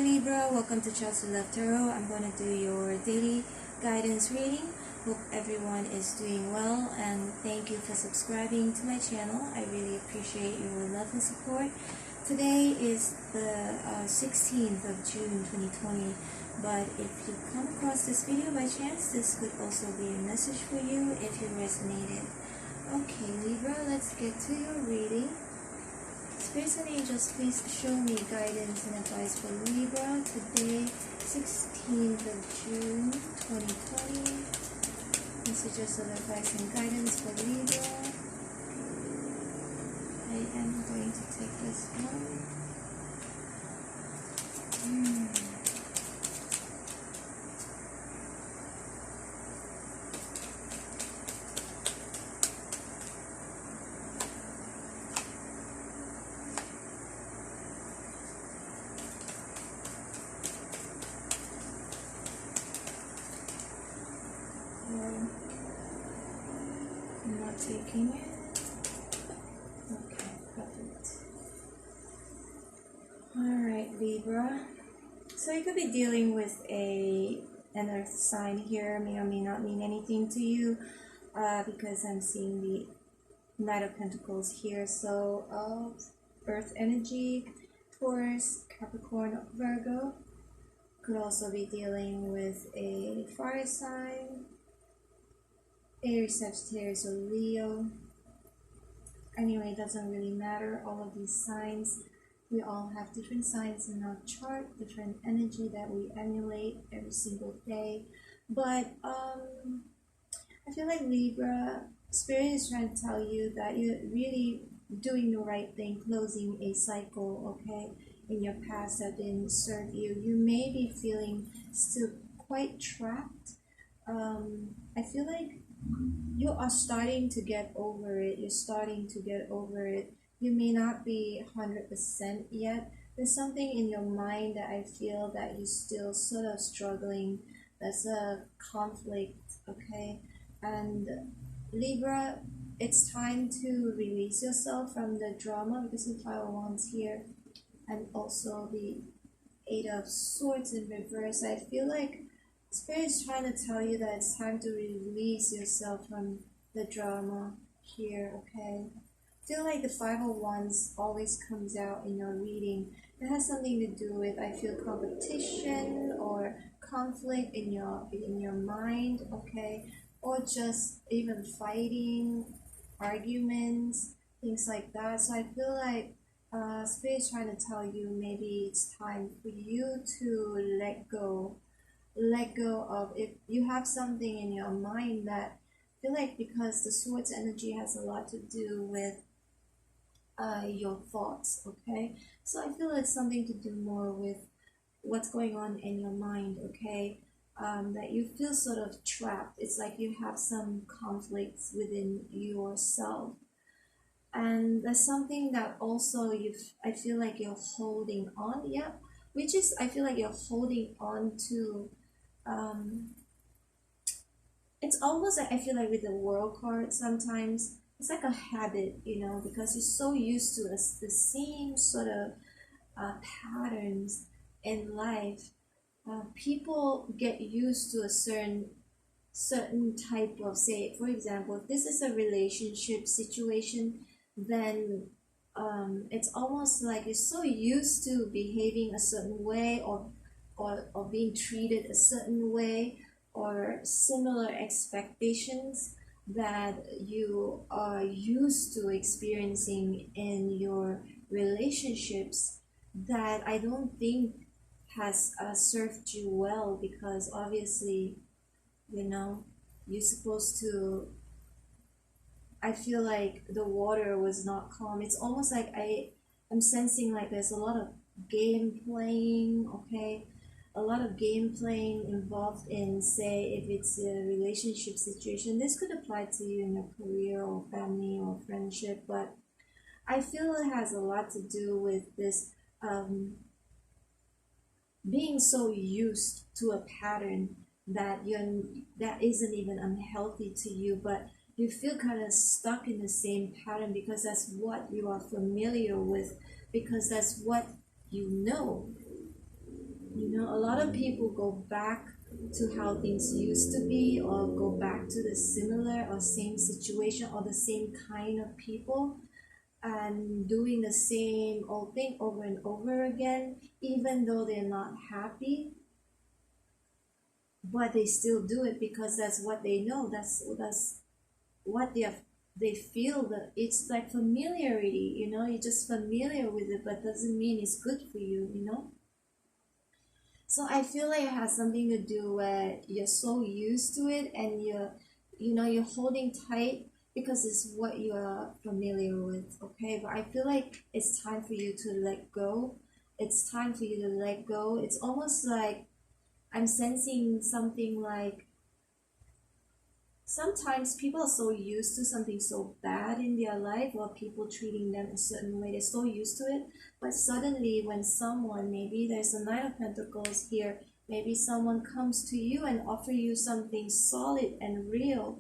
Libra, welcome to Chelsealovetarot. I'm going to do your daily guidance reading. Hope everyone is doing well and thank you for subscribing to my channel. I really appreciate your love and support. Today is the 16th of June 2020, but if you come across this video by chance, this could also be a message for you if you resonated. Okay Libra, let's get to your reading. Spirits and angels, please show me guidance and advice for Libra today, 16th of June 2020. Messages of advice and guidance for Libra. I am going to take this one. I'm not taking it. Okay, perfect. Alright, Libra. So you could be dealing with an earth sign here. May or may not mean anything to you because I'm seeing the Knight of Pentacles here. So earth energy, Taurus, Capricorn, Virgo. Could also be dealing with a fire sign, Aries, Sagittarius, or Leo. Anyway, it doesn't really matter. All of these signs, we all have different signs in our chart, different energy that we emulate every single day. But I feel like Libra, Spirit is trying to tell you that you're really doing the right thing, closing a cycle, okay, in your past that didn't serve you. You may be feeling still quite trapped. I feel like you are starting to get over it. You're starting to get over it. You may not be 100% yet. There's something in your mind that I feel that you're still sort of struggling. There's a conflict, okay? And Libra, it's time to release yourself from the drama because the Five of Wands here and also the Eight of Swords in reverse. I feel like Spirit is trying to tell you that it's time to release yourself from the drama here, okay? I feel like the Five of Wands always comes out in your reading. It has something to do with, I feel, competition or conflict in your mind, okay? Or just even fighting, arguments, things like that. So I feel like Spirit is trying to tell you maybe it's time for you to let go of, if you have something in your mind that I feel like, because the Swords energy has a lot to do with your thoughts, okay? So I feel it's something to do more with what's going on in your mind, okay? That you feel sort of trapped. It's like you have some conflicts within yourself. And there's something that also I feel like you're holding on, yeah, which is, I feel like you're holding on to, it's almost like, I feel like with the World card sometimes, it's like a habit, you know, because you're so used to the same sort of patterns in life. People get used to a certain type of, say, for example, if this is a relationship situation, then it's almost like you're so used to behaving a certain way or being treated a certain way or similar expectations that you are used to experiencing in your relationships, that I don't think has served you well, because obviously, you know, you're supposed to, I feel like the water was not calm. It's almost like I'm sensing like there's a lot of game playing, okay? A lot of game playing involved in, say, if it's a relationship situation. This could apply to you in your career or family or friendship, but I feel it has a lot to do with this being so used to a pattern that isn't even unhealthy to you, but you feel kind of stuck in the same pattern because that's what you are familiar with, because that's what you know. a lot of people go back to how things used to be, or go back to the similar or same situation or the same kind of people, and doing the same old thing over and over again, even though they're not happy, but they still do it because that's what they know. That's what they feel. That it's like familiarity, you're just familiar with it, but doesn't mean it's good for you. So I feel like it has something to do where you're so used to it, and you're holding tight because it's what you're familiar with. Okay, but I feel like it's time for you to let go. It's time for you to let go. It's almost like I'm sensing something like, sometimes people are so used to something so bad in their life, or people treating them a certain way, they're so used to it. But suddenly when someone, maybe there's a Knight of Pentacles here, maybe someone comes to you and offer you something solid and real,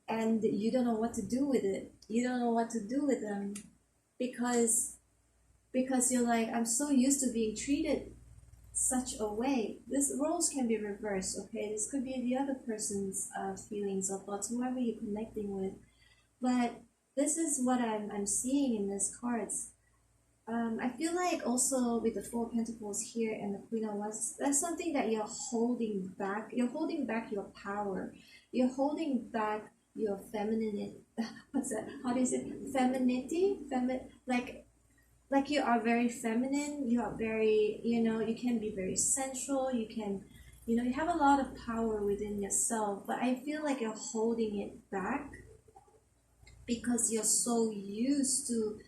and you don't know what to do with it. You don't know what to do with them, because you're like, I'm so used to being treated such a way. This roles can be reversed. Okay, this could be the other person's feelings or thoughts, whoever you're connecting with. But this is what I'm seeing in these cards. I feel like also with the Four of Pentacles here and the Queen of Wands, that's something that you're holding back. You're holding back your power. You're holding back your femininity. What's that? How do you say? Femininity? Like you are very feminine. You are very, you can be very sensual. You can, you have a lot of power within yourself. But I feel like you're holding it back because you're so used to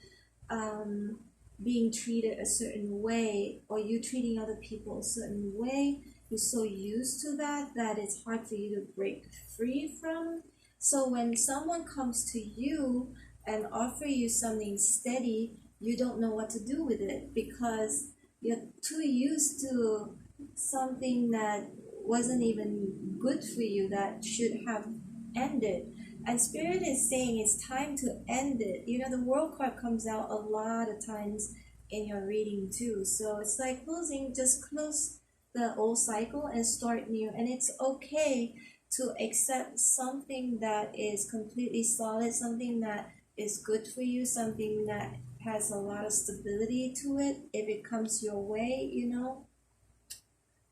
being treated a certain way, or you treating other people a certain way. You're so used to that it's hard for you to break free from. So when someone comes to you and offer you something steady, you don't know what to do with it because you're too used to something that wasn't even good for you, that should have ended. And Spirit is saying it's time to end it. The World card comes out a lot of times in your reading too. So it's like just close the old cycle and start new. And it's okay to accept something that is completely solid, something that is good for you, something that has a lot of stability to it if it comes your way.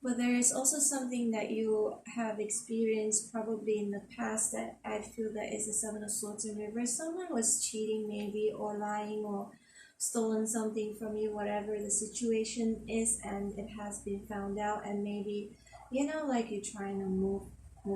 But there is also something that you have experienced probably in the past that I feel that is the Seven of Swords in reverse. Someone was cheating maybe, or lying, or stolen something from you, whatever the situation is, and it has been found out, and maybe, like you're trying to move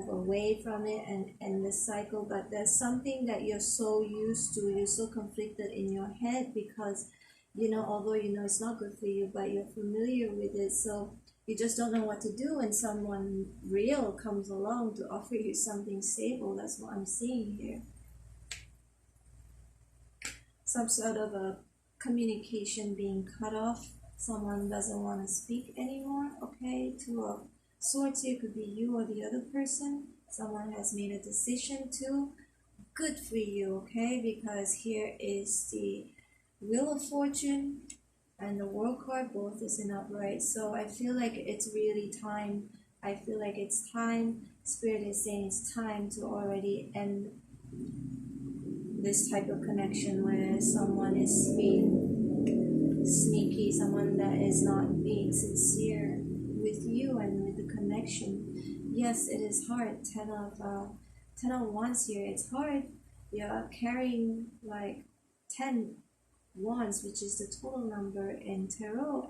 away from it and end the cycle. But there's something that you're so used to, you're so conflicted in your head because, although it's not good for you, but you're familiar with it. So you just don't know what to do when someone real comes along to offer you something stable. That's what I'm seeing here. Some sort of a communication being cut off. Someone doesn't want to speak anymore. Okay, Two of Swords here could be you or the other person. Someone has made a decision to. Good for you, okay? Because here is the Wheel of Fortune and the World card, both is in upright. So I feel like it's really time. I feel like it's time. Spirit is saying it's time to already end this type of connection where someone is being sneaky, someone that is not being sincere with you and with the connection. Yes, it is hard. 10 of Wands here. It's hard. You're carrying like 10 Wands, which is the total number in tarot,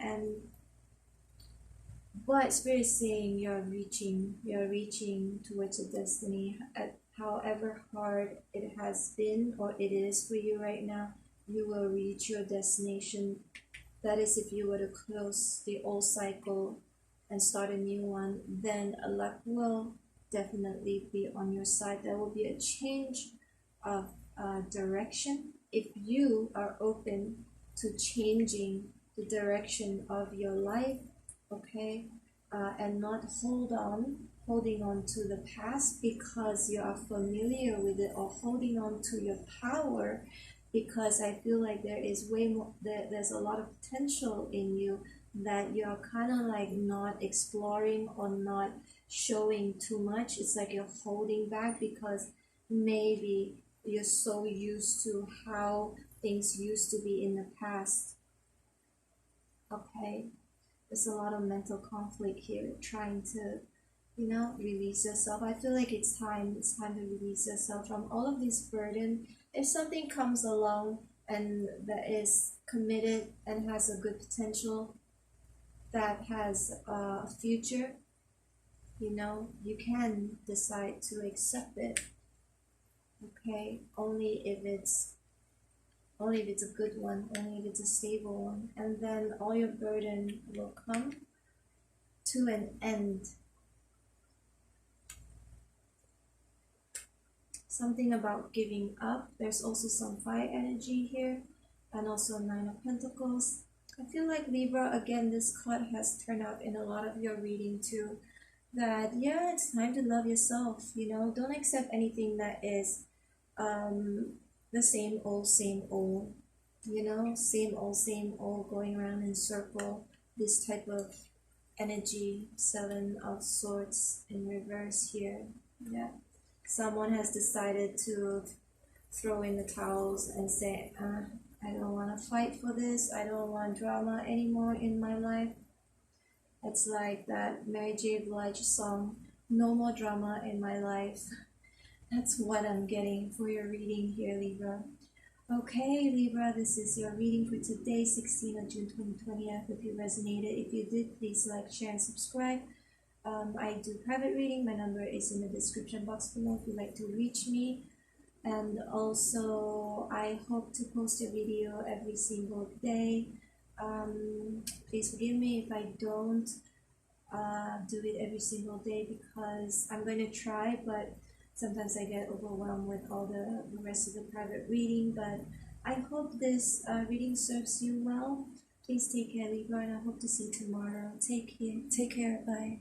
but Spirit is saying you're reaching towards a destiny. However hard it has been or it is for you right now, you will reach your destination. That is, if you were to close the old cycle and start a new one, then luck will definitely be on your side. There will be a change of direction if you are open to changing the direction of your life, okay, and not holding on to the past because you are familiar with it, or holding on to your power because I feel like there is way more, there's a lot of potential in you, that you're kind of like not exploring or not showing too much. It's like you're holding back because maybe you're so used to how things used to be in the past. Okay, there's a lot of mental conflict here, trying to, release yourself. I feel like it's time to release yourself from all of this burden. If something comes along and that is committed and has a good potential, that has a future, you can decide to accept it. Okay, only if it's a good one, only if it's a stable one, and then all your burden will come to an end. Something about giving up. There's also some fire energy here, and also Nine of Pentacles. I feel like Libra, again, this card has turned out in a lot of your reading too, that yeah, it's time to love yourself. Don't accept anything that is the same old, same old. Same old, going around in circle. This type of energy, Seven of Swords in reverse here. Yeah, someone has decided to throw in the towels and say, I don't want to fight for this. I don't want drama anymore in my life. It's like that Mary J. Blige song, No More Drama in My Life. That's what I'm getting for your reading here, Libra. Okay, Libra, this is your reading for today, 16th of June 2020. I hope you resonated. If you did, please like, share, and subscribe. I do private reading. My number is in the description box below if you'd like to reach me. And also, I hope to post a video every single day. Please forgive me if I don't do it every single day, because I'm going to try, but sometimes I get overwhelmed with all the rest of the private reading. But I hope this reading serves you well. Please take care, Libra, and I hope to see you tomorrow. Take care. Bye.